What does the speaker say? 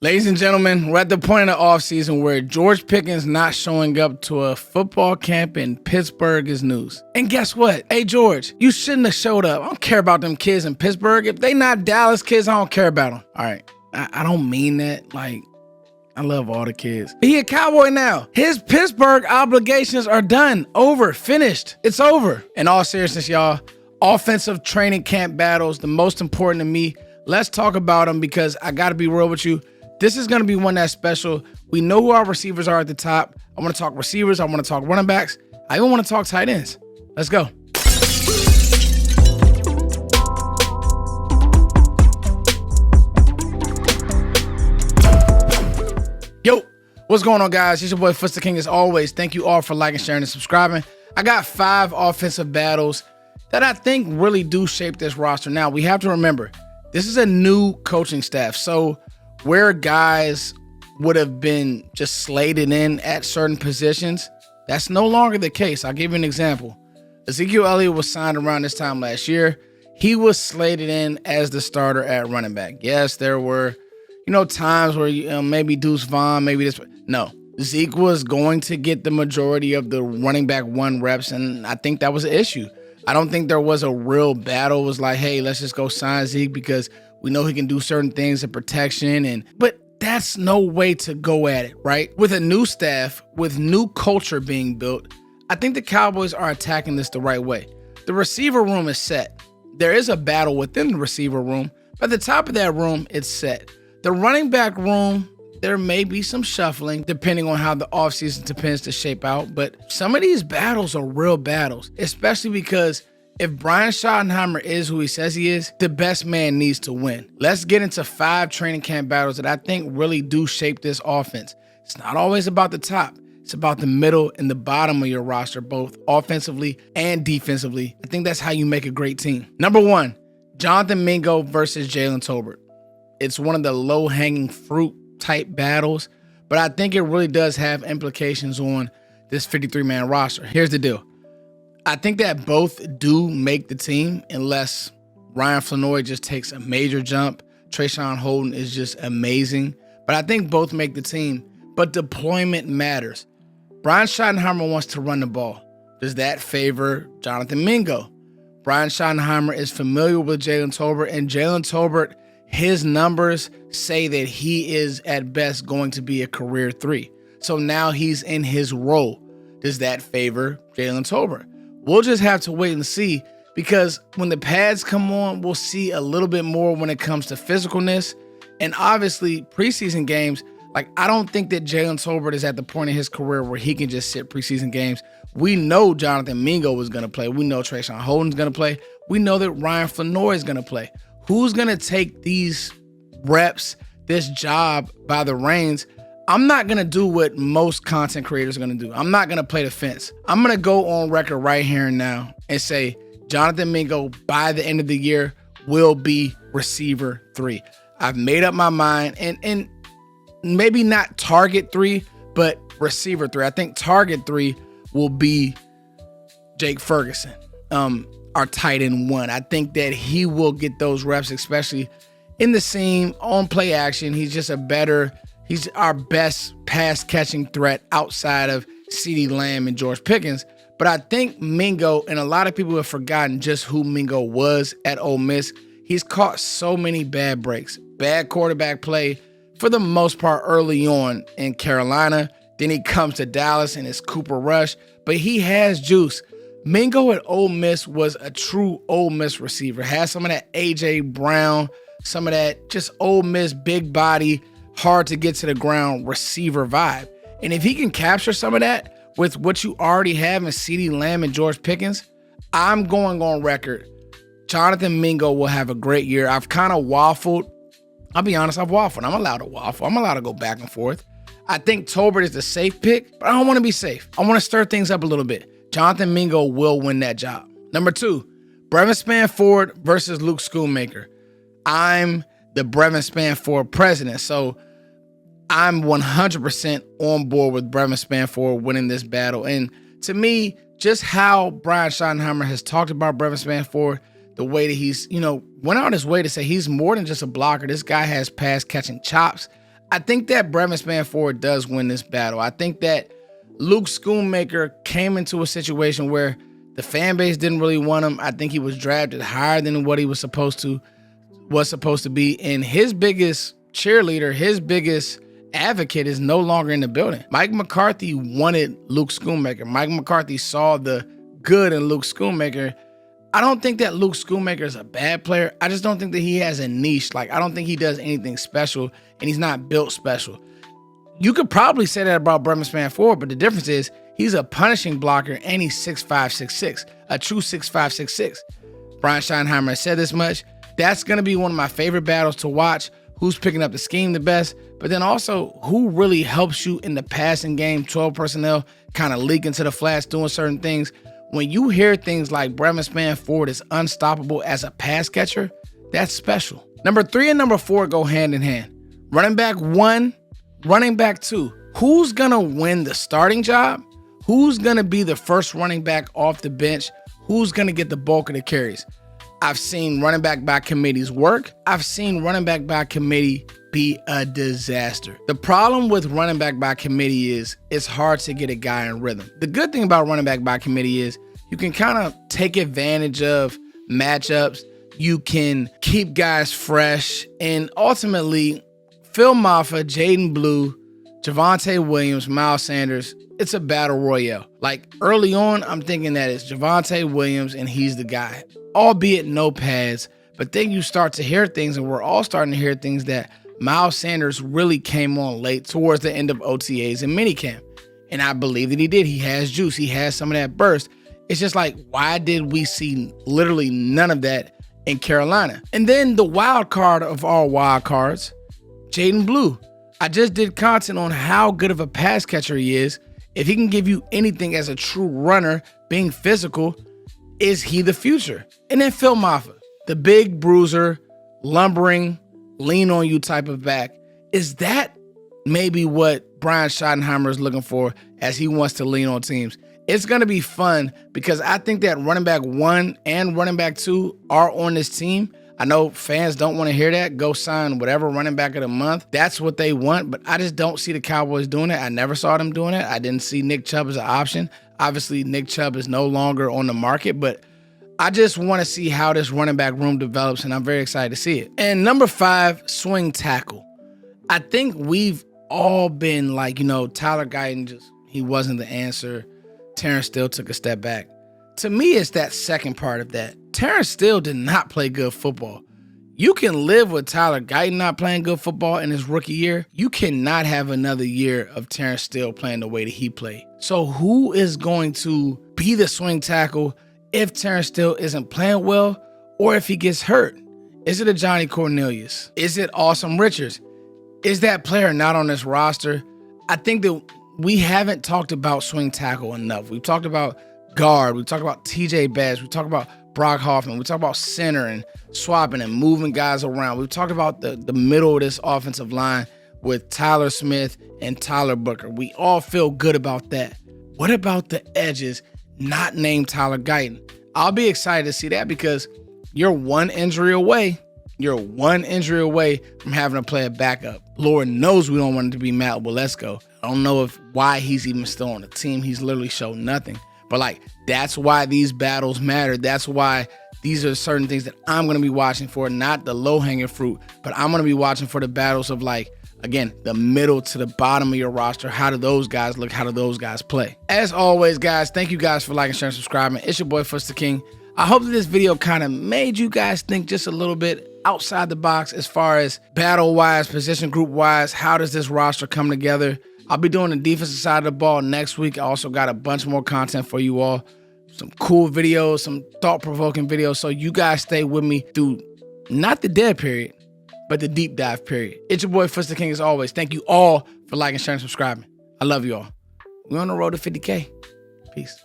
Ladies and gentlemen, we're at the point in the offseason where George Pickens not showing up to a football camp in Pittsburgh is news. And guess what? Hey, George, you shouldn't have showed up. I don't care about them kids in Pittsburgh. If they not Dallas kids, I don't care about them. All right. I don't mean that. Like, I love all the kids. He a Cowboy now. His Pittsburgh obligations are done. Over. Finished. It's over. In all seriousness, y'all, offensive training camp battles, the most important to me. Let's talk about them because I got to be real with you. This is going to be one that's special. We know who our receivers are at the top. I want to talk receivers. I want to talk running backs. I even want to talk tight ends. Let's go. Yo, what's going on, guys? It's your boy Footster King as always. Thank you all for liking, sharing, and subscribing. I got 5 offensive battles that I think really do shape this roster. Now, we have to remember, this is a new coaching staff. So where guys would have been just slated in at certain positions, that's no longer the case. I'll give you an example. Ezekiel Elliott was signed around this time last year. He was slated in as the starter at running back. Yes, there were, times where maybe Deuce Vaughn, maybe this. No, Zeke was going to get the majority of the running back 1 reps, and I think that was an issue. I don't think there was a real battle. It was like, hey, let's just go sign Zeke because we know he can do certain things in protection, but that's no way to go at it, right? With a new staff, with new culture being built, I think the Cowboys are attacking this the right way. The receiver room is set. There is a battle within the receiver room, but at the top of that room, it's set. The running back room, there may be some shuffling depending on how the offseason depends to shape out, but some of these battles are real battles, especially because if Brian Schottenheimer is who he says he is, the best man needs to win. Let's get into 5 training camp battles that I think really do shape this offense. It's not always about the top. It's about the middle and the bottom of your roster, both offensively and defensively. I think that's how you make a great team. Number 1, Jonathan Mingo versus Jaylen Tolbert. It's one of the low-hanging fruit type battles, but I think it really does have implications on this 53-man roster. Here's the deal. I think that both do make the team unless Ryan Flanoy just takes a major jump. Trayshawn Holden is just amazing. But I think both make the team. But deployment matters. Brian Schottenheimer wants to run the ball. Does that favor Jonathan Mingo? Brian Schottenheimer is familiar with Jaylen Tolbert, and Jaylen Tolbert, his numbers say that he is at best going to be a career 3. So now he's in his role. Does that favor Jaylen Tolbert? We'll just have to wait and see, because when the pads come on, we'll see a little bit more when it comes to physicalness. And obviously, preseason games, I don't think that Jaylen Tolbert is at the point in his career where he can just sit preseason games. We know Jonathan Mingo is going to play. We know Trayshawn Holden's going to play. We know that Ryan Flanoy is going to play. Who's going to take these reps, this job by the reins? I'm not going to do what most content creators are going to do. I'm not going to play the fence. I'm going to go on record right here and now and say Jonathan Mingo, by the end of the year, will be receiver 3. I've made up my mind, and maybe not target 3, but receiver 3. I think target 3 will be Jake Ferguson, our tight end 1. I think that he will get those reps, especially in the seam, on play action. He's our best pass catching threat outside of CeeDee Lamb and George Pickens. But I think Mingo, and a lot of people have forgotten just who Mingo was at Ole Miss. He's caught so many bad breaks, bad quarterback play for the most part early on in Carolina. Then he comes to Dallas and it's Cooper Rush, but he has juice. Mingo at Ole Miss was a true Ole Miss receiver. Has some of that A.J. Brown, some of that just Ole Miss big body, hard to get to the ground receiver vibe. And if he can capture some of that with what you already have in CeeDee Lamb and George Pickens, I'm going on record. Jonathan Mingo will have a great year. I've kind of waffled. I'll be honest, I've waffled. I'm allowed to waffle. I'm allowed to go back and forth. I think Tolbert is the safe pick, but I don't want to be safe. I want to stir things up a little bit. Jonathan Mingo will win that job. Number 2, Brevin Spann Ford versus Luke Schoomaker. I'm the Brevin Spann Ford president, so I'm 100% on board with Brevin Spann Ford winning this battle. And to me, just how Brian Schottenheimer has talked about Brevin Spann Ford, the way that he's, went out his way to say he's more than just a blocker. This guy has pass catching chops. I think that Brevin Spann Ford does win this battle. I think that Luke Schoomaker came into a situation where the fan base didn't really want him. I think he was drafted higher than what he was supposed to be. And his biggest cheerleader, his biggest advocate is no longer in the building. Mike McCarthy wanted Luke Schoomaker. Mike McCarthy saw the good in Luke Schoomaker. I don't think that Luke Schoomaker is a bad player. I just don't think that he has a niche. Like, I don't think he does anything special, and he's not built special. You could probably say that about Brevin Spann Ford, but the difference is he's a punishing blocker, and he's 6'5", 6'6", a true 6'5", 6'6". Brian Schottenheimer said this much. That's going to be one of my favorite battles to watch. Who's picking up the scheme the best, but then also who really helps you in the passing game, 12 personnel, kind of leaking to the flats, doing certain things. When you hear things like Brevin Spann Ford is unstoppable as a pass catcher, that's special. Number 3 and number 4 go hand in hand. Running back 1, running back 2. Who's going to win the starting job? Who's going to be the first running back off the bench? Who's going to get the bulk of the carries? I've seen running back by committees work. I've seen running back by committee be a disaster. The problem with running back by committee is it's hard to get a guy in rhythm. The good thing about running back by committee is you can kind of take advantage of matchups. You can keep guys fresh. And ultimately, Phil Maffa, Jaden Blue, Javonte Williams, Miles Sanders, it's a battle royale. Like early on, I'm thinking that it's Javonte Williams and he's the guy, albeit no pads. But then you start to hear things, and we're all starting to hear things, that Miles Sanders really came on late towards the end of OTAs and minicamp. And I believe that he did. He has juice. He has some of that burst. It's just like, why did we see literally none of that in Carolina? And then the wild card of all wild cards, Jaden Blue. I just did content on how good of a pass catcher he is. If he can give you anything as a true runner, being physical, is he the future? And then Phil Maffa, the big bruiser, lumbering, lean on you type of back. Is that maybe what Brian Schottenheimer is looking for as he wants to lean on teams? It's going to be fun because I think that running back 1 and running back 2 are on this team. I know fans don't want to hear that. Go sign whatever running back of the month. That's what they want, but I just don't see the Cowboys doing it. I never saw them doing it. I didn't see Nick Chubb as an option. Obviously, Nick Chubb is no longer on the market, but I just want to see how this running back room develops, and I'm very excited to see it. And number 5, swing tackle. I think we've all been like, Tyler Guyton, he wasn't the answer. Terrence Steele took a step back. To me, it's that second part of that. Terrence Steele did not play good football. You can live with Tyler Guyton not playing good football in his rookie year. You cannot have another year of Terrence Steele playing the way that he played. So who is going to be the swing tackle if Terrence Steele isn't playing well, or if he gets hurt? Is it a Johnny Cornelius? Is it Awesome Richards? Is that player not on this roster? I think that we haven't talked about swing tackle enough. We've talked about guard. We talked about TJ Bass. We talked about Brock Hoffman. We talked about center and swapping and moving guys around. We've talked about the middle of this offensive line with Tyler Smith and Tyler Booker. We all feel good about that. What about the edges not named Tyler Guyton? I'll be excited to see that because you're one injury away. You're one injury away from having to play a backup. Lord knows we don't want it to be Matt Waletzko. I don't know why he's even still on the team. He's literally shown nothing. But that's why these battles matter. That's why these are certain things that I'm going to be watching for, not the low-hanging fruit, but I'm going to be watching for the battles of again, the middle to the bottom of your roster. How do those guys look? How do those guys play? As always, guys, thank you guys for liking, sharing, subscribing. It's your boy, Fuster King. I hope that this video kind of made you guys think just a little bit outside the box as far as battle-wise, position group-wise. How does this roster come together? I'll be doing the defensive side of the ball next week. I also got a bunch more content for you all. Some cool videos, some thought-provoking videos. So you guys stay with me through not the dead period, but the deep dive period. It's your boy, Fuster King, as always. Thank you all for liking, sharing, subscribing. I love you all. We're on the road to 50K. Peace.